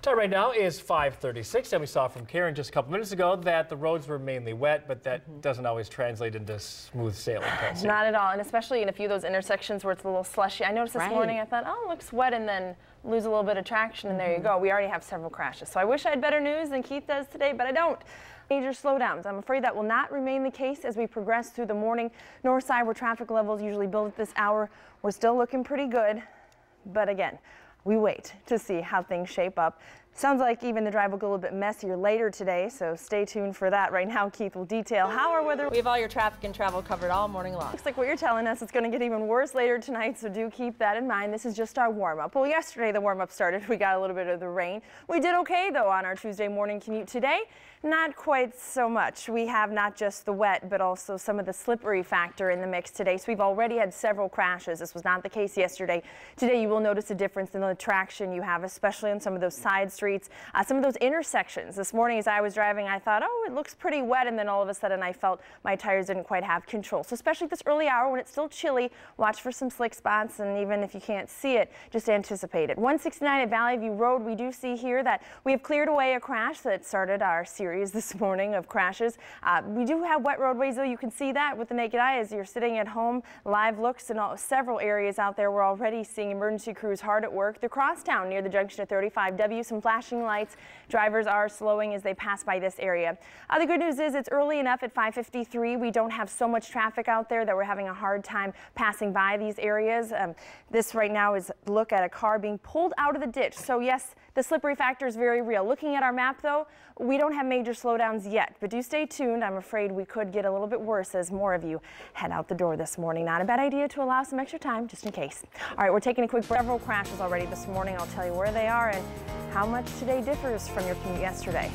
Time right now is 5:36, and we saw from Karen just a couple minutes ago that the roads were mainly wet, but that doesn't always translate into smooth sailing, Kelsey. Not at all, and especially in a few of those intersections where it's a little slushy. I noticed this morning, I thought, oh, it looks wet, and then lose a little bit of traction, and there you go. We already have several crashes. So I wish I had better news than Keith does today, but I don't. Major slowdowns. I'm afraid that will not remain the case as we progress through the morning. North side, where traffic levels usually build at this hour, we're still looking pretty good, but again, we wait to see how things shape up. Sounds like even the drive will get a little bit messier later today, so stay tuned for that. Right now, Keith will detail how our weather. We have all your traffic and travel covered all morning long. Looks like what you're telling us, it's going to get even worse later tonight, so do keep that in mind. This is just our warm-up. Well, yesterday the warm-up started. We got a little bit of the rain. We did okay, though, on our Tuesday morning commute today. Not quite so much. We have not just the wet, but also some of the slippery factor in the mix today. So we've already had several crashes. This was not the case yesterday. Today you will notice a difference in the traction you have, especially on some of those side streets, some of those intersections. This morning as I was driving, I thought, oh, it looks pretty wet, and then all of a sudden I felt my tires didn't quite have control. So especially this early hour when it's still chilly, watch for some slick spots, and even if you can't see it, just anticipate it. 169 at Valley View Road, we do see here that we have cleared away a crash that started our series this morning of crashes. We do have wet roadways, though. You can see that with the naked eye as you're sitting at home. Live looks in several areas out there. We're already seeing emergency crews hard at work. The crosstown near the junction of 35W, some flashing lights. Drivers are slowing as they pass by this area. The good news is it's early enough at 5:53. We don't have so much traffic out there that we're having a hard time passing by these areas. This right now is a look at a car being pulled out of the ditch. So yes, the slippery factor is very real. Looking at our map, though, we don't have major slowdowns yet, but do stay tuned. I'm afraid we could get a little bit worse as more of you head out the door this morning. Not a bad idea to allow some extra time just in case. All right, we're taking a quick break. Several crashes already this morning. I'll tell you where they are and how much today differs from your commute yesterday.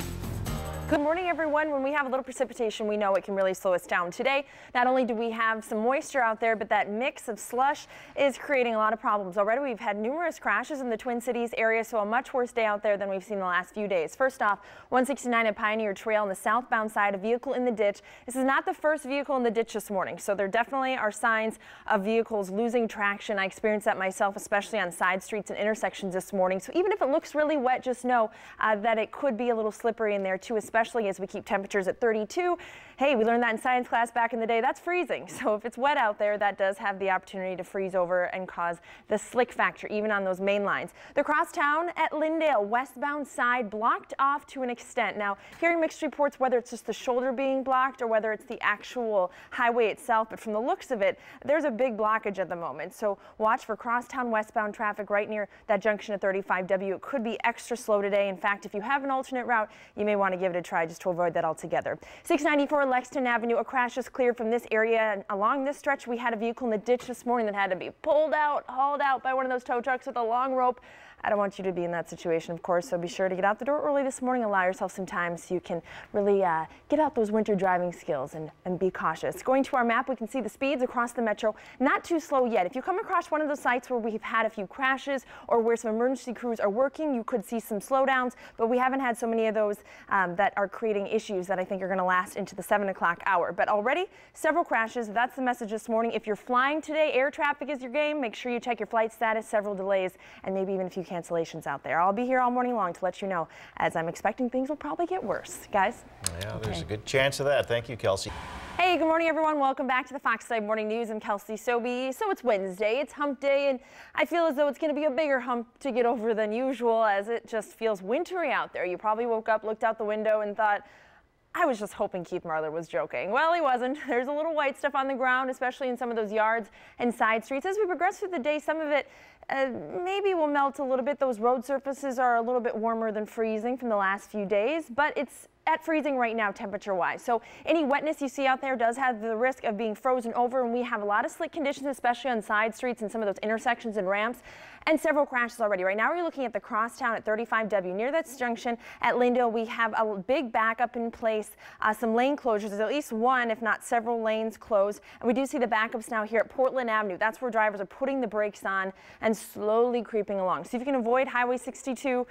Good morning, everyone. When we have a little precipitation, we know it can really slow us down today. Not only do we have some moisture out there, but that mix of slush is creating a lot of problems. Already we've had numerous crashes in the Twin Cities area, so a much worse day out there than we've seen the last few days. First off, 169 at Pioneer Trail on the southbound side, a vehicle in the ditch. This is not the first vehicle in the ditch this morning, so there definitely are signs of vehicles losing traction. I experienced that myself, especially on side streets and intersections this morning. So even if it looks really wet, just know that it could be a little slippery in there too, especially as we keep temperatures at 32. Hey, we learned that in science class back in the day. That's freezing. So if it's wet out there, that does have the opportunity to freeze over and cause the slick factor, even on those main lines. The crosstown at Lyndale, westbound side, blocked off to an extent. Now, hearing mixed reports whether it's just the shoulder being blocked or whether it's the actual highway itself, but from the looks of it, there's a big blockage at the moment. So watch for crosstown westbound traffic right near that junction at 35W. It could be extra slow today. In fact, if you have an alternate route, you may want to give it a try just to avoid that altogether. 694 Lexington Avenue, a crash is cleared from this area. And along this stretch, we had a vehicle in the ditch this morning that had to be pulled out, hauled out by one of those tow trucks with a long rope. I don't want you to be in that situation, of course, so be sure to get out the door early this morning. Allow yourself some time so you can really get out those winter driving skills and be cautious. Going to our map, we can see the speeds across the metro. Not too slow yet. If you come across one of those sites where we've had a few crashes or where some emergency crews are working, you could see some slowdowns, but we haven't had so many of those that are creating issues that I think are going to last into the 7 o'clock hour. But already several crashes. That's the message this morning. If you're flying today, air traffic is your game. Make sure you check your flight status, several delays, and maybe even a few cancellations out there. I'll be here all morning long to let you know, as I'm expecting things will probably get worse. Guys? Yeah, there's a good chance of that. Thank you, Kelsey. Hey, good morning, everyone. Welcome back to the Fox 5 Morning News. I'm Kelsey Soby. So it's Wednesday, it's hump day, and I feel as though it's going to be a bigger hump to get over than usual as it just feels wintry out there. You probably woke up, looked out the window, and thought, I was just hoping Keith Marler was joking. Well, he wasn't. There's a little white stuff on the ground, especially in some of those yards and side streets. As we progress through the day, some of it maybe will melt a little bit. Those road surfaces are a little bit warmer than freezing from the last few days, but it's at freezing right now temperature-wise. So any wetness you see out there does have the risk of being frozen over, and we have a lot of slick conditions, especially on side streets and some of those intersections and ramps, and several crashes already. Right now we're looking at the crosstown at 35W. Near that junction at Lyndale, we have a big backup in place, some lane closures. There's at least one, if not several lanes closed, and we do see the backups now here at Portland Avenue. That's where drivers are putting the brakes on and slowly creeping along. See if you can avoid Highway 62.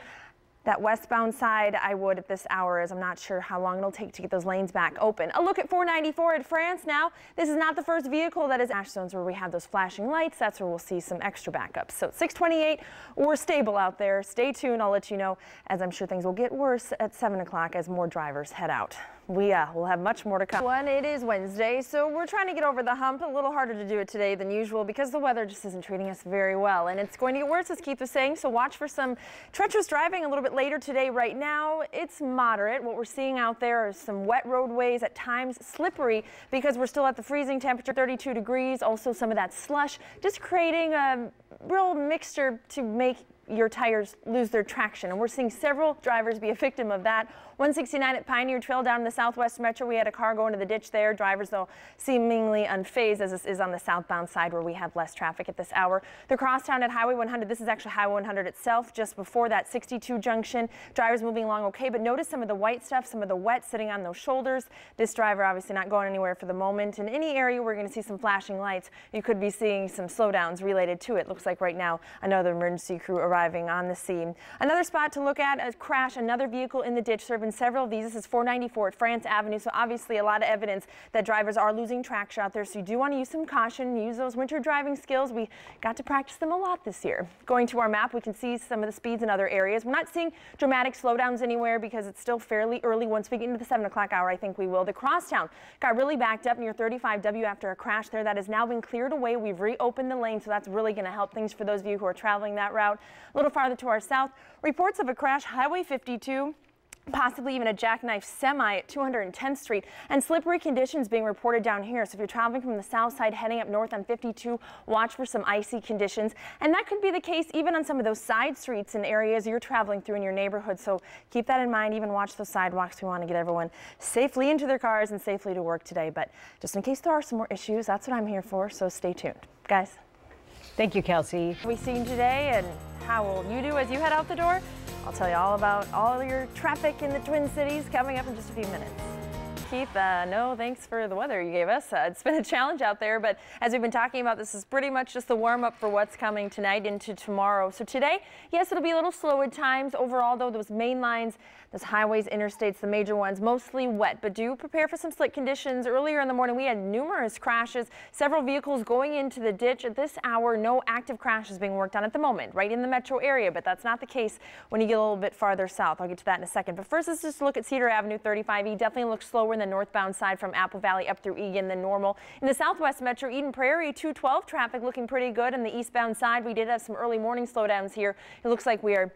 That westbound side, I would at this hour, as I'm not sure how long it'll take to get those lanes back open. A look at 494 at France now. This is not the first vehicle that is ash zones where we have those flashing lights. That's where we'll see some extra backups. So 628, we're stable out there. Stay tuned. I'll let you know, as I'm sure things will get worse at 7 o'clock as more drivers head out. We'll have much more to come. It is Wednesday, so we're trying to get over the hump. A little harder to do it today than usual because the weather just isn't treating us very well, and it's going to get worse, as Keith was saying, so watch for some treacherous driving a little bit later today. Right now, it's moderate. What we're seeing out there are some wet roadways, at times slippery because we're still at the freezing temperature, 32 degrees. Also some of that slush, just creating a real mixture to make your tires lose their traction, and we're seeing several drivers be a victim of that. 169 at Pioneer Trail down in the Southwest Metro. We had a car go into the ditch there. Drivers, though, seemingly unfazed, as this is on the southbound side where we have less traffic at this hour. The crosstown at Highway 100. This is actually Highway 100 itself, just before that 62 junction. Drivers moving along okay, but notice some of the white stuff, some of the wet sitting on those shoulders. This driver obviously not going anywhere for the moment. In any area we're going to see some flashing lights, you could be seeing some slowdowns related to it. Looks like right now another emergency crew arriving on the scene. Another spot to look at, a crash, another vehicle in the ditch. There have been several of these. This is 494 at France Avenue, so obviously a lot of evidence that drivers are losing traction out there, so you do want to use some caution, use those winter driving skills. We got to practice them a lot this year. Going to our map, we can see some of the speeds in other areas. We're not seeing dramatic slowdowns anywhere because it's still fairly early. Once we get into the 7 o'clock hour, I think we will. The crosstown got really backed up near 35W after a crash there. That has now been cleared away. We've reopened the lane, so that's really going to help things for those of you who are traveling that route. A little farther to our south, reports of a crash, Highway 52. Possibly even a jackknife semi at 210th Street, and slippery conditions being reported down here. So if you're traveling from the south side heading up north on 52, watch for some icy conditions, and that could be the case even on some of those side streets and areas you're traveling through in your neighborhood. So keep that in mind. Even watch those sidewalks. We want to get everyone safely into their cars and safely to work today, but just in case there are some more issues, that's what I'm here for, so stay tuned. Guys, thank you, Kelsey. What we've seen today, and how will you do as you head out the door? I'll tell you all about all your traffic in the Twin Cities coming up in just a few minutes. Keith, no thanks for the weather you gave us. It's been a challenge out there, but as we've been talking about, this is pretty much just the warm-up for what's coming tonight into tomorrow. So today, yes, it'll be a little slow at times. Overall, though, those main lines, those highways, interstates, the major ones, mostly wet, but do prepare for some slick conditions. Earlier in the morning, we had numerous crashes, several vehicles going into the ditch. At this hour, no active crashes being worked on at the moment, right in the metro area, but that's not the case when you get a little bit farther south. I'll get to that in a second. But first, let's just look at Cedar Avenue 35E. Definitely looks slower in the northbound side from Apple Valley up through Egan than normal. In the southwest metro, Eden Prairie 212 traffic looking pretty good. On the eastbound side, we did have some early morning slowdowns here. It looks like we are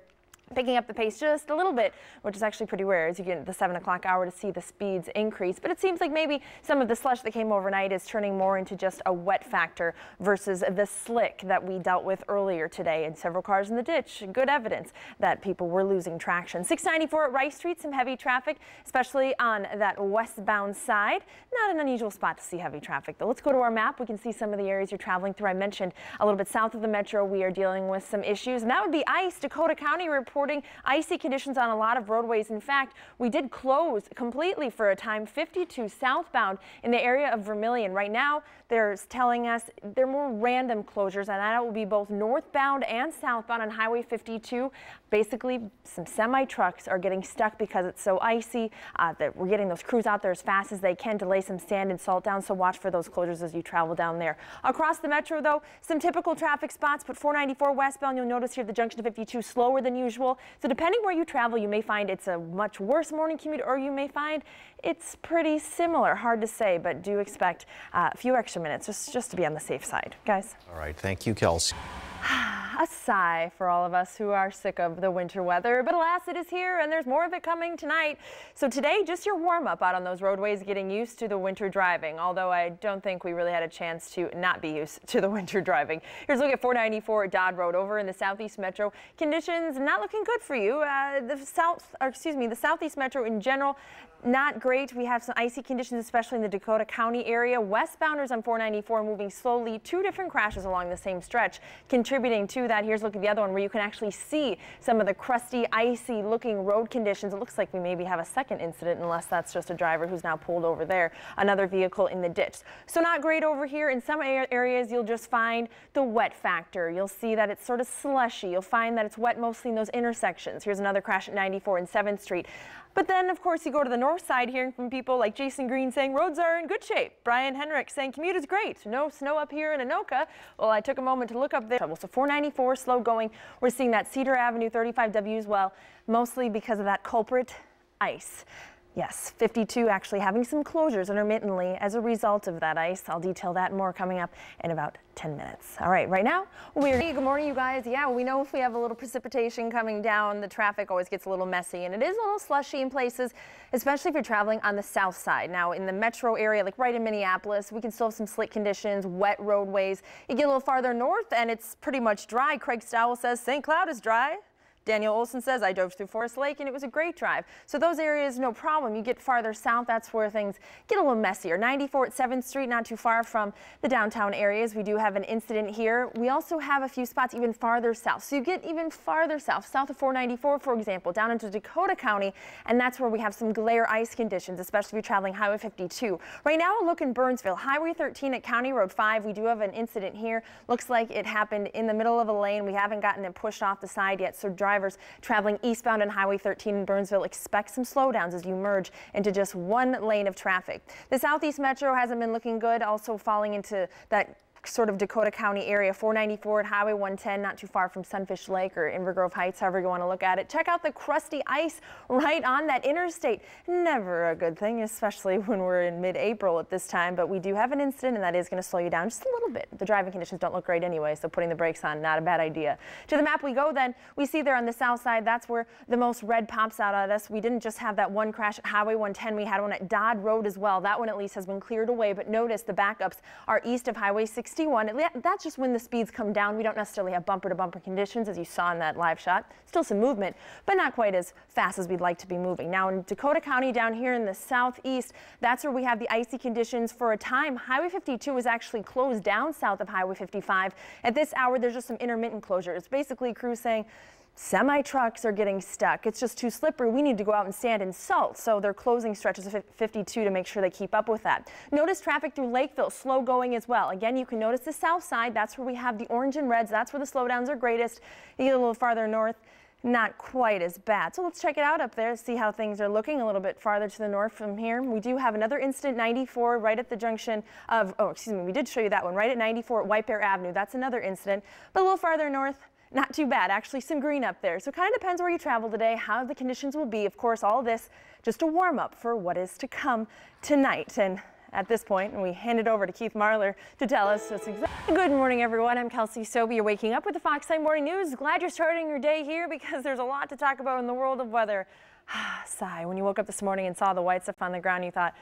picking up the pace just a little bit, which is actually pretty rare as you get into the 7 o'clock hour to see the speeds increase. But it seems like maybe some of the slush that came overnight is turning more into just a wet factor versus the slick that we dealt with earlier today. And several cars in the ditch, good evidence that people were losing traction. 694 at Rice Street, some heavy traffic, especially on that westbound side. Not an unusual spot to see heavy traffic, though. Let's go to our map. We can see some of the areas you're traveling through. I mentioned a little bit south of the metro, we are dealing with some issues, and that would be ice. Dakota County reporting icy conditions on a lot of roadways. In fact, we did close completely for a time 52 southbound in the area of Vermilion. Right now, they're telling us they're more random closures, and that will be both northbound and southbound on Highway 52. Basically, some semi-trucks are getting stuck because it's so icy that we're getting those crews out there as fast as they can to lay some sand and salt down, so watch for those closures as you travel down there. Across the metro, though, some typical traffic spots, but 494 westbound, you'll notice here the junction to 52 slower than usual. So depending where you travel, you may find it's a much worse morning commute, or you may find it's pretty similar. Hard to say, but do expect a few extra minutes just to be on the safe side. Guys. All right. Thank you, Kelsey. A sigh for all of us who are sick of the winter weather, but alas, it is here and there's more of it coming tonight. So today, just your warm up out on those roadways, getting used to the winter driving, although I don't think we really had a chance to not be used to the winter driving. Here's a look at 494 Dodd Road over in the southeast metro. Conditions not looking good for you. The southeast metro in general, not great. We have some icy conditions, especially in the Dakota County area. Westbounders on 494 moving slowly. Two different crashes along the same stretch contributing to that. that. Here's a look at the other one where you can actually see some of the crusty, icy looking road conditions. It looks like we maybe have a second incident, unless that's just a driver who's now pulled over there. Another vehicle in the ditch. So not great over here. In some areas, you'll just find the wet factor. You'll see that it's sort of slushy. You'll find that it's wet mostly in those intersections. Here's another crash at 94 and 7th Street. But then, of course, you go to the north side, hearing from people like Jason Green saying roads are in good shape. Brian Henrik saying commute is great. No snow up here in Anoka. Well, I took a moment to look up there. So 494 slow going. We're seeing that Cedar Avenue 35W as well, mostly because of that culprit ice. Yes, 52 actually having some closures intermittently as a result of that ice. I'll detail that more coming up in about 10 minutes. All right, right now, good morning, you guys. Yeah, we know if we have a little precipitation coming down, the traffic always gets a little messy, and it is a little slushy in places, especially if you're traveling on the south side. Now, in the metro area, like right in Minneapolis, we can still have some slick conditions, wet roadways. You get a little farther north, and it's pretty much dry. Craig Stowell says St. Cloud is dry. Daniel Olson says, I drove through Forest Lake and it was a great drive. So those areas, no problem. You get farther south, that's where things get a little messier. 94 at 7th Street, not too far from the downtown areas. We do have an incident here. We also have a few spots even farther south. So you get even farther south, south of 494, for example, down into Dakota County. And that's where we have some glare ice conditions, especially if you're traveling Highway 52. Right now, a look in Burnsville, Highway 13 at County Road 5. We do have an incident here. Looks like it happened in the middle of a lane. We haven't gotten it pushed off the side yet. So drivers traveling eastbound on Highway 13 in Burnsville, expect some slowdowns as you merge into just one lane of traffic. The Southeast Metro hasn't been looking good, also falling into that sort of Dakota County area. 494 at Highway 110, not too far from Sunfish Lake or Inver Grove Heights, however you want to look at it. Check out the crusty ice right on that interstate. Never a good thing, especially when we're in mid-April at this time, but we do have an incident, and that is going to slow you down just a little bit. The driving conditions don't look great anyway, so putting the brakes on, not a bad idea. To the map we go then. We see there on the south side, that's where the most red pops out at us. We didn't just have that one crash at Highway 110. We had one at Dodd Road as well. That one at least has been cleared away, but notice the backups are east of Highway 61. That's just when the speeds come down. We don't necessarily have bumper-to-bumper conditions, as you saw in that live shot. Still some movement, but not quite as fast as we'd like to be moving. Now in Dakota County down here in the southeast, that's where we have the icy conditions for a time. Highway 52 is actually closed down south of Highway 55. At this hour, there's just some intermittent closures. Basically, crews saying, semi-trucks are getting stuck. It's just too slippery. We need to go out and sand and salt. So they're closing stretches of 52 to make sure they keep up with that. Notice traffic through Lakeville, slow going as well. Again, you can notice the south side. That's where we have the orange and reds. That's where the slowdowns are greatest. You get a little farther north, not quite as bad. So let's check it out up there, see how things are looking a little bit farther to the north from here. We do have another incident, 94, right at the junction of, we did show you that one, right at 94 at White Bear Avenue. That's another incident, but a little farther north. Not too bad, actually some green up there. So it kind of depends where you travel today, how the conditions will be. Of course, all this just a warm up for what is to come tonight. And at this point, we hand it over to Keith Marler to tell us what's exactly. Good morning, everyone. I'm Kelsey Soby. You're waking up with the Fox 9 Morning News. Glad you're starting your day here because there's a lot to talk about in the world of weather. Sigh. When you woke up this morning and saw the white stuff on the ground, you thought,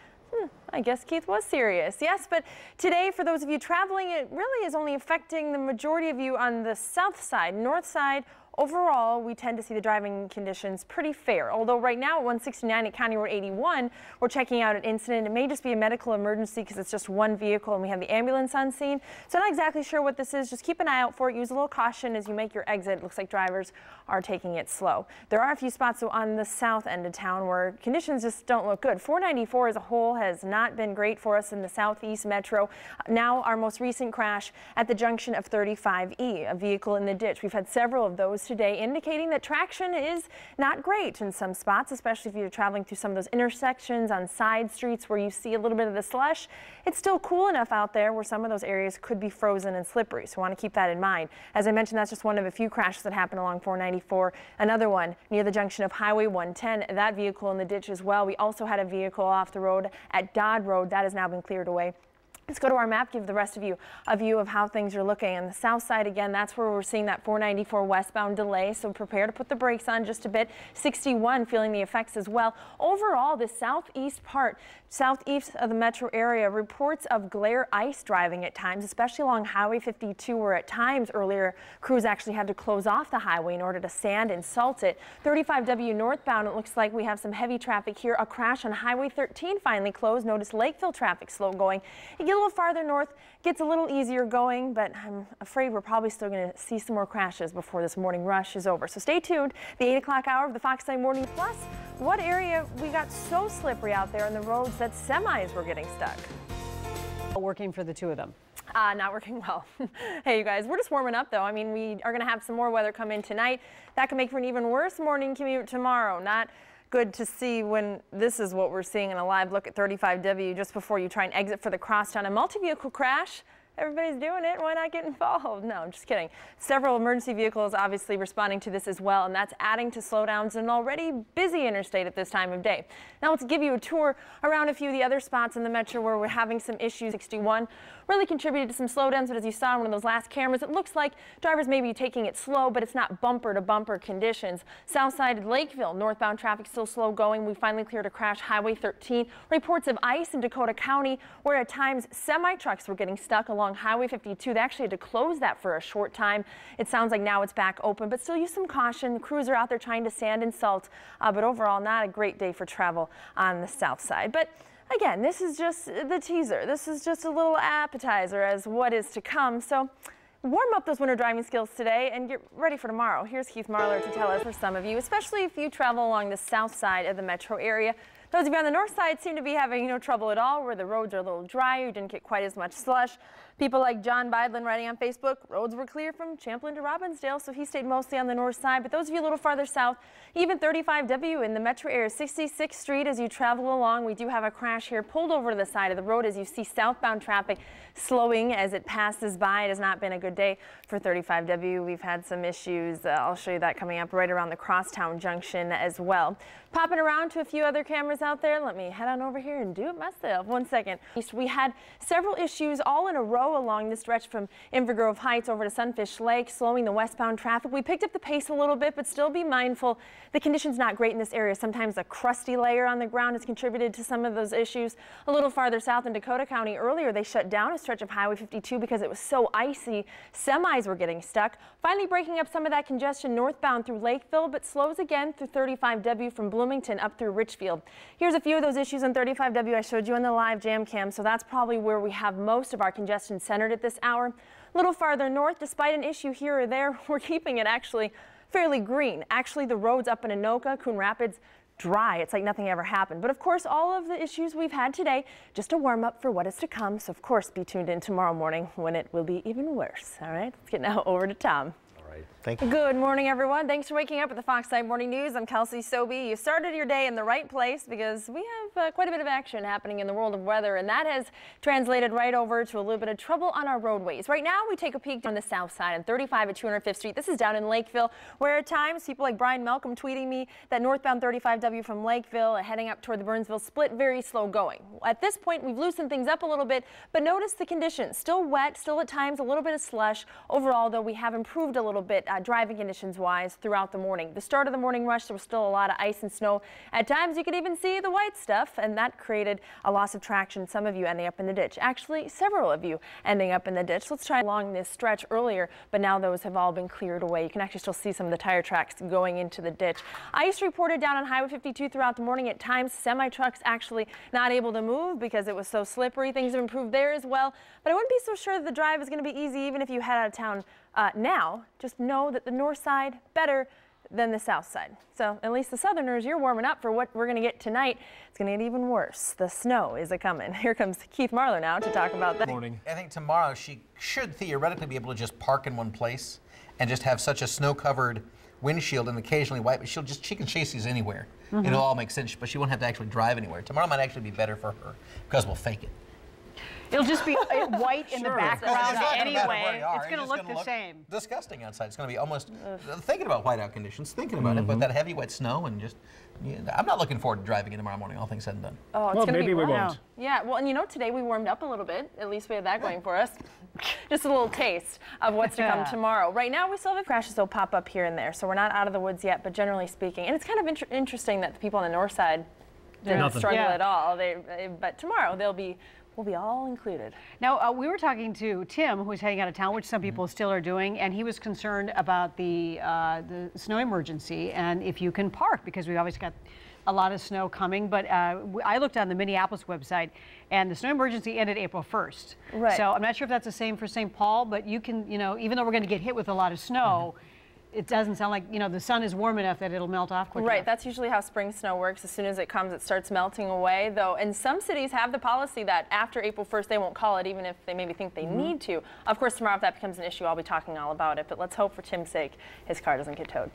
I guess Keith was serious. Yes, but today, for those of you traveling, it really is only affecting the majority of you on the south side. North side, overall, we tend to see the driving conditions pretty fair. Although right now at 169 at County Road 81, we're checking out an incident. It may just be a medical emergency because it's just one vehicle and we have the ambulance on scene. So I'm not exactly sure what this is. Just keep an eye out for it. Use a little caution as you make your exit. It looks like drivers are taking it slow. There are a few spots on the south end of town where conditions just don't look good. 494 as a whole has not been great for us in the southeast metro. Now our most recent crash at the junction of 35E, a vehicle in the ditch. We've had several of those today, indicating that traction is not great in some spots, especially if you're traveling through some of those intersections on side streets where you see a little bit of the slush. It's still cool enough out there where some of those areas could be frozen and slippery, so I want to keep that in mind. As I mentioned, that's just one of a few crashes that happened along 494. Another one near the junction of Highway 110, that vehicle in the ditch as well. We also had a vehicle off the road at Dodd Road. That has now been cleared away. Let's go to our map, give the rest of you a view of how things are looking. On the south side, again, that's where we're seeing that 494 westbound delay, so prepare to put the brakes on just a bit. 61 feeling the effects as well. Overall, the southeast part, southeast of the metro area, reports of glare ice driving at times, especially along Highway 52, where at times earlier crews actually had to close off the highway in order to sand and salt it. 35W northbound, it looks like we have some heavy traffic here. A crash on Highway 13 finally closed. Notice Lakeville traffic slow going. You get a little farther north, gets a little easier going, but I'm afraid we're probably still going to see some more crashes before this morning rush is over. So stay tuned. The 8 o'clock hour of the Fox 9 Morning Plus. What area we got so slippery out there on the roads that semis were getting stuck? Working for the two of them. Not working well. Hey, you guys, we're just warming up, though. I mean, we are going to have some more weather come in tonight. That could make for an even worse morning commute tomorrow. Not good to see when this is what we're seeing in a live look at 35W just before you try and exit for the crosstown. A multi-vehicle crash. Everybody's doing it. Why not get involved? No, I'm just kidding. Several emergency vehicles obviously responding to this as well, and that's adding to slowdowns in an already busy interstate at this time of day. Now let's give you a tour around a few of the other spots in the metro where we're having some issues. 61 really contributed to some slowdowns, but as you saw in one of those last cameras, it looks like drivers may be taking it slow, but it's not bumper-to-bumper conditions. Southside Lakeville, northbound traffic still slow going. We finally cleared a crash, Highway 13. Reports of ice in Dakota County, where at times semi-trucks were getting stuck along Highway 52. They actually had to close that for a short time. It sounds like now it's back open, but still use some caution. The crews are out there trying to sand and salt, but overall not a great day for travel on the south side. But again, this is just the teaser. This is just a little appetizer as what is to come. So warm up those winter driving skills today and get ready for tomorrow. Here's Keith Marler to tell us for some of you, especially if you travel along the south side of the metro area. Those of you on the north side seem to be having no trouble at all, where the roads are a little drier. You didn't get quite as much slush. People like John Bidlin writing on Facebook, roads were clear from Champlin to Robbinsdale, so he stayed mostly on the north side. But those of you a little farther south, even 35W in the metro area, 66th Street as you travel along, we do have a crash here pulled over to the side of the road as you see southbound traffic slowing as it passes by. It has not been a good day for 35W. We've had some issues. I'll show you that coming up right around the Crosstown Junction as well. Popping around to a few other cameras out there. Let me head on over here and do it myself. 1 second. We had several issues all in a row along this stretch from Inver Grove Heights over to Sunfish Lake, slowing the westbound traffic. We picked up the pace a little bit, but still be mindful. The condition's not great in this area. Sometimes a crusty layer on the ground has contributed to some of those issues. A little farther south in Dakota County earlier, they shut down a stretch of Highway 52 because it was so icy. Semis were getting stuck. Finally breaking up some of that congestion northbound through Lakeville, but slows again through 35W from Bloomington up through Richfield. Here's a few of those issues on 35W I showed you on the live jam cam, so that's probably where we have most of our congestion centered at this hour. A little farther north, despite an issue here or there, we're keeping it actually fairly green. Actually, the roads up in Anoka, Coon Rapids, dry. It's like nothing ever happened. But of course, all of the issues we've had today, just a warm up for what is to come. So of course, be tuned in tomorrow morning when it will be even worse. All right, let's get now over to Tom. Thank you. Good morning, everyone. Thanks for waking up with the Fox 9 Morning News. I'm Kelsey Soby. You started your day in the right place because we have quite a bit of action happening in the world of weather, and that has translated right over to a little bit of trouble on our roadways. Right now, we take a peek on the south side on 35 at 205th Street. This is down in Lakeville, where at times people like Brian Malcolm tweeting me that northbound 35W from Lakeville heading up toward the Burnsville split, very slow going. At this point, we've loosened things up a little bit, but notice the conditions. Still wet, still at times a little bit of slush. Overall, though, we have improved a little bit driving conditions wise throughout the morning. The start of the morning rush, there was still a lot of ice and snow. At times you could even see the white stuff, and that created a loss of traction. Some of you ending up in the ditch. Actually, several of you ending up in the ditch. Let's try along this stretch earlier, but now those have all been cleared away. You can actually still see some of the tire tracks going into the ditch. Ice reported down on Highway 52 throughout the morning. At times, semi-trucks actually not able to move because it was so slippery. Things have improved there as well, but I wouldn't be so sure that the drive is going to be easy even if you head out of town now. Just know that the north side better than the south side. So at least the southerners, you're warming up for what we're going to get tonight. It's going to get even worse. The snow is a-coming. Here comes Keith Marler now to talk about that. Morning. I think tomorrow she should theoretically be able to just park in one place and just have such a snow-covered windshield and occasionally white, but she can chase these anywhere. It'll all make sense, but she won't have to actually drive anywhere. Tomorrow might actually be better for her because we'll fake it. It'll just be white in the background anyway. It's going to look the same. Disgusting outside. It's going to be almost thinking about whiteout conditions, thinking about it, but that heavy wet snow and just. Yeah, I'm not looking forward to driving it tomorrow morning. All things said and done. Oh, it's well, going to maybe be we rough. won't. Yeah, well, and you know, today we warmed up a little bit. At least we have that going for us. Just a little taste of what's to come tomorrow. Right now, we still have crashes that'll pop up here and there, so we're not out of the woods yet, but generally speaking. And it's kind of interesting that the people on the north side didn't struggle at all. But tomorrow, we'll be all included. Now, we were talking to Tim, who's heading out of town, which some people still are doing, and he was concerned about the snow emergency and if you can park, because we always got a lot of snow coming, but I looked on the Minneapolis website, and the snow emergency ended April 1st. Right. So I'm not sure if that's the same for St. Paul, but you can, even though we're going to get hit with a lot of snow, it doesn't sound like, the sun is warm enough that it'll melt off quickly. Right, that's usually how spring snow works. As soon as it comes, it starts melting away, though. And some cities have the policy that after April 1st, they won't call it, even if they maybe think they need to. Of course, tomorrow, if that becomes an issue, I'll be talking all about it. But let's hope for Tim's sake, his car doesn't get towed.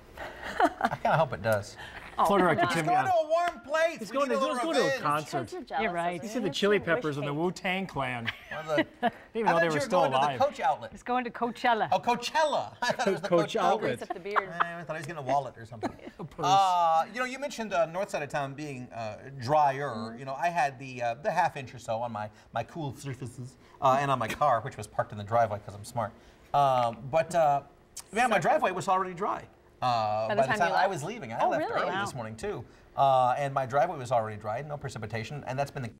I kind of hope it does. Florida director He's Tim, going to a warm place. He's going to a concert. You're right. He said the Chili Peppers and the Wu-Tang Clan. Didn't even know they were still alive. To the Coach outlet. It's going to Coachella. Oh, Coachella. I thought it was the Coach outlet. Except the beard. I thought he was getting a wallet or something. You mentioned north side of town being drier. I had the half-inch or so on my cool surfaces and on my car, which was parked in the driveway because I'm smart. Man, my driveway was already dry. By the time I was leaving. I left early this morning, too. And my driveway was already dry, no precipitation, and that's been the